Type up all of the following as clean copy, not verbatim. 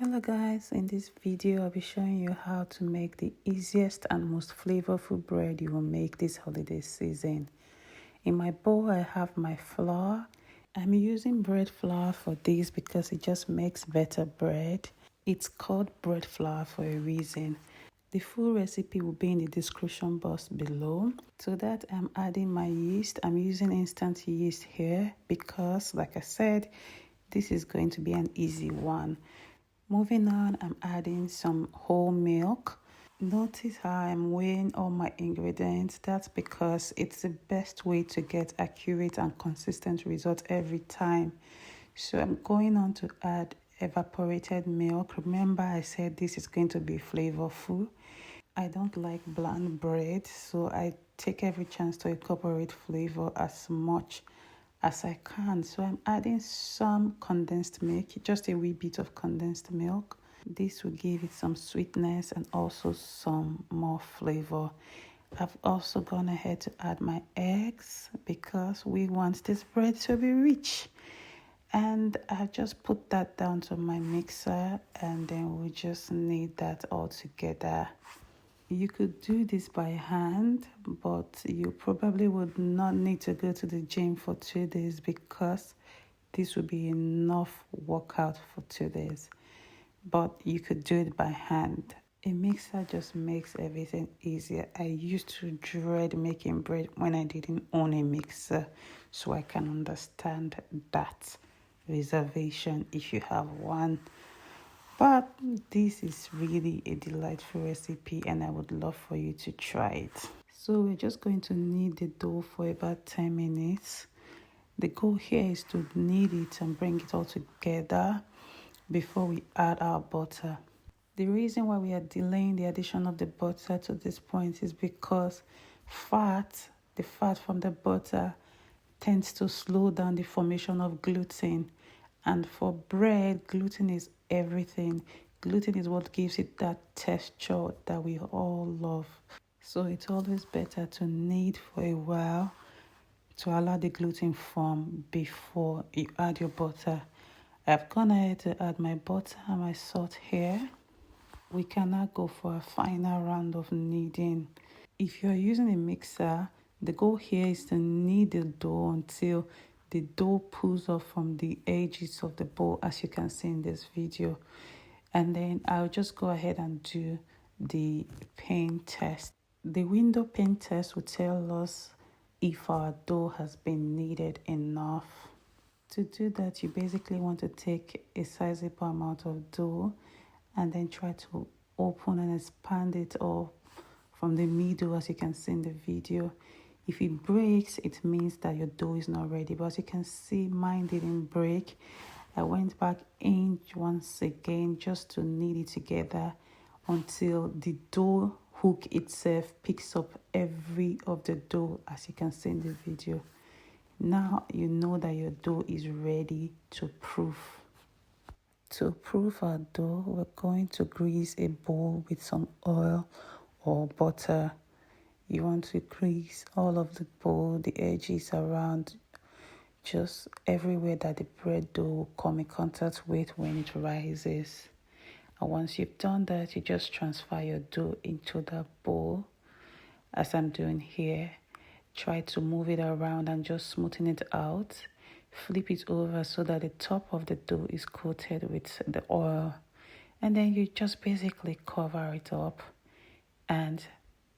Hello guys, in this video I'll be showing you how to make the easiest and most flavorful bread you will make this holiday season. In my bowl I have my flour. I'm using bread flour for this because it just makes better bread. It's called bread flour for a reason. The full recipe will be in the description box below. To that I'm adding my yeast. I'm using instant yeast here because, like I said, this is going to be an easy one. Moving on, I'm adding some whole milk. Notice how I'm weighing all my ingredients. That's because it's the best way to get accurate and consistent results every time. So I'm going on to add evaporated milk. Remember I said this is going to be flavorful. I don't like bland bread, so I take every chance to incorporate flavor as much as I can. So I'm adding some condensed milk, just a wee bit of condensed milk. This will give it some sweetness and also some more flavor. I've also gone ahead to add my eggs because we want this bread to be rich. And I just put that down to my mixer, and then we just knead that all together. You could do this by hand, but you probably would not need to go to the gym for 2 days because this would be enough workout for 2 days. But you could do it by hand. A mixer just makes everything easier. I used to dread making bread when I didn't own a mixer, so I can understand that reservation if you have one. But this is really a delightful recipe and I would love for you to try it. So we're just going to knead the dough for about 10 minutes. The goal here is to knead it and bring it all together before we add our butter. The reason why we are delaying the addition of the butter to this point is because the fat from the butter tends to slow down the formation of gluten. And for bread, gluten is everything. Gluten is what gives it that texture that we all love. So it's always better to knead for a while to allow the gluten form before you add your butter. I've gone ahead to add my butter and my salt here. We can now go for a final round of kneading. If you're using a mixer, the goal here is to knead the dough until the dough pulls off from the edges of the bowl, as you can see in this video. And then I'll just go ahead and do the pain test. The window pain test will tell us if our dough has been kneaded enough. To do that, you basically want to take a sizable amount of dough and then try to open and expand it all from the middle, as you can see in the video. If it breaks, it means that your dough is not ready. But as you can see, mine didn't break. I went back in once again just to knead it together until the dough hook itself picks up every of the dough, as you can see in the video. Now you know that your dough is ready to proof. To proof our dough, we're going to grease a bowl with some oil or butter. You want to grease all of the bowl, the edges around, just everywhere that the bread dough will come in contact with when it rises. And once you've done that, you just transfer your dough into the bowl, as I'm doing here. Try to move it around and just smoothen it out. Flip it over so that the top of the dough is coated with the oil. And then you just basically cover it up and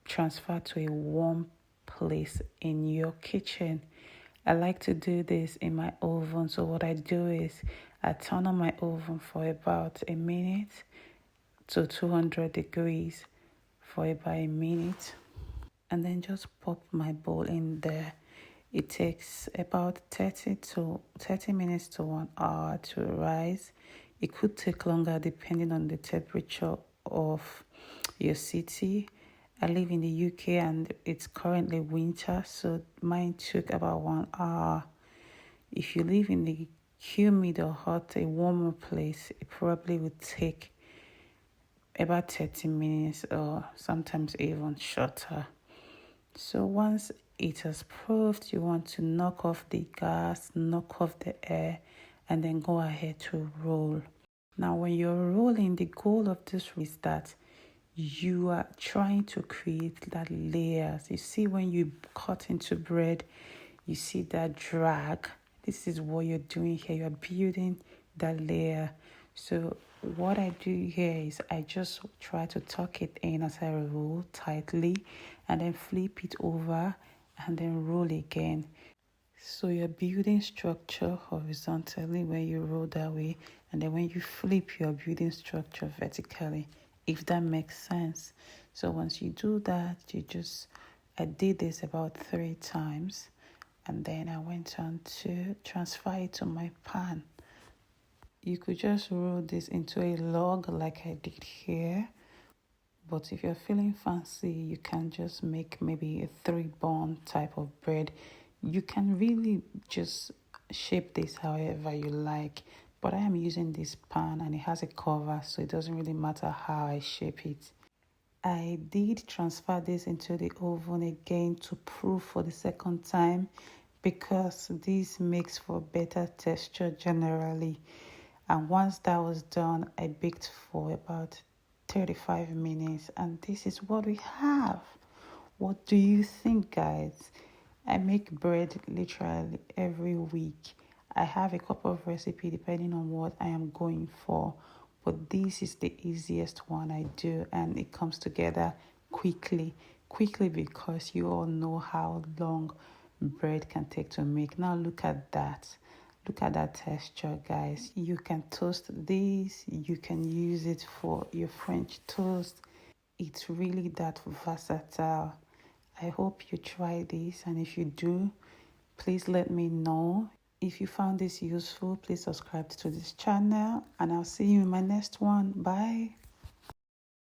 transfer to a warm place in your kitchen. I like to do this in my oven. So what I do is I turn on my oven for about a minute to 200 degrees for about a minute, and then just pop my bowl in there. It takes about 30 minutes to 1 hour to rise. It could take longer depending on the temperature of your city. I live in the UK and it's currently winter, so mine took about 1 hour. If you live in the humid or hot, a warmer place, it probably would take about 30 minutes or sometimes even shorter. So once it has proofed, you want to knock off the gas, knock off the air, and then go ahead to roll. Now, when you're rolling, the goal of this is that you are trying to create that layers. You see, when you cut into bread, you see that drag. This is what you're doing here. You're building that layer. So what I do here is I just try to tuck it in as I roll tightly and then flip it over and then roll again. So you're building structure horizontally when you roll that way, and then when you flip, you're building structure vertically, if that makes sense. So once you do that, I did this about 3 times, and then I went on to transfer it to my pan. You could just roll this into a log like I did here. But if you're feeling fancy, you can just make maybe a 3-bun type of bread. You can really just shape this however you like. But I am using this pan and it has a cover, so it doesn't really matter how I shape it. I did transfer this into the oven again to proof for the second time because this makes for better texture generally. And once that was done, I baked for about 35 minutes, and this is what we have. What do you think, guys? I make bread literally every week. I have a couple of recipes depending on what I am going for, but this is the easiest one I do, and it comes together quickly because you all know how long bread can take to make. Now look at that. Look at that texture, guys. You can toast this. You can use it for your French toast. It's really that versatile. I hope you try this, and if you do, please let me know. If you found this useful, please subscribe to this channel, and I'll see you in my next one. Bye.